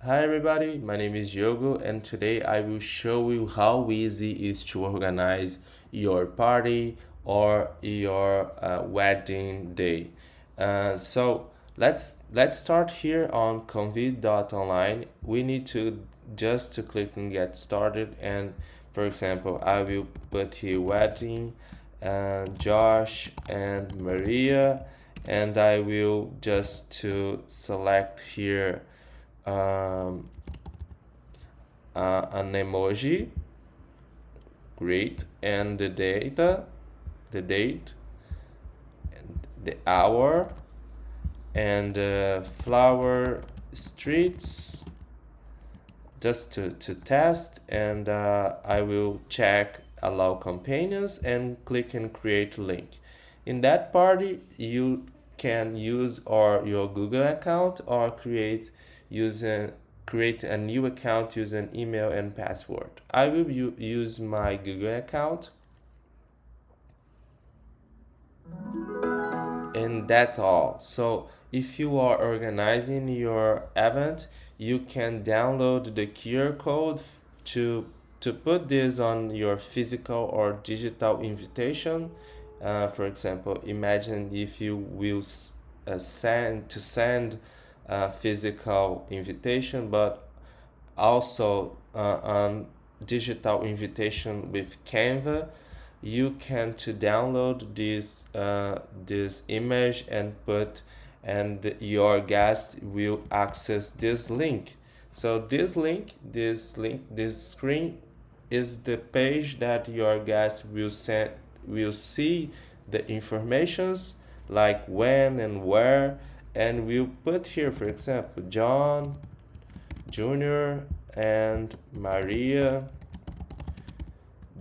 Hi everybody, my name is Yogo and today I will show you how easy it is to organize your party or your wedding day. So let's start here on convid.online. We need to just to click and get started, and for example I will put here wedding and Josh and Maria, and I will just to select here um, an emoji, great, and the date, and the hour, and flower streets, just to test, and I will check allow companions and click and create link. In that party you can use or your Google account or create a new account using email and password. I will use my Google account, and that's all. So if you are organizing your event, you can download the QR code to put this on your physical or digital invitation. For example, imagine if you will send a physical invitation, but also on digital invitation with Canva. You can to download this image and put, and your guest will access this link. So this screen is the page that your guest will see the informations like when and where, and we'll put here, for example, John Junior and Maria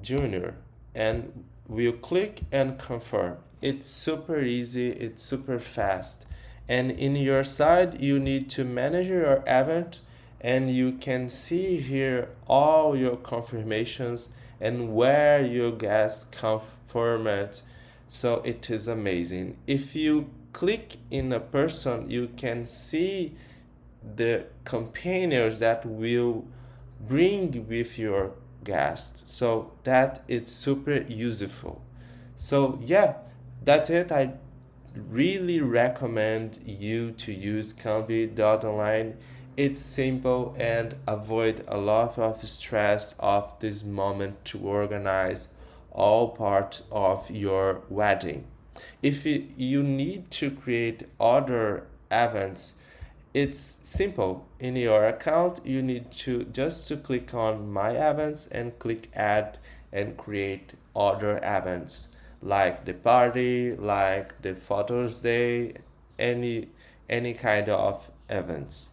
Junior, and we'll click and confirm. It's super easy, it's super fast. And in your side, you need to manage your event, and you can see here all your confirmations and where your guests confirmed. So it is amazing. If you click in a person, you can see the companions that will bring with your guest, so that it's super useful. So yeah, that's it. I really recommend you to use convid.online. It's simple and avoid a lot of stress of this moment to organize all part of your wedding. If you need to create other events, it's simple. In your account you need to just to click on my events and click add and create other events like the party, like the Father's Day, any kind of events.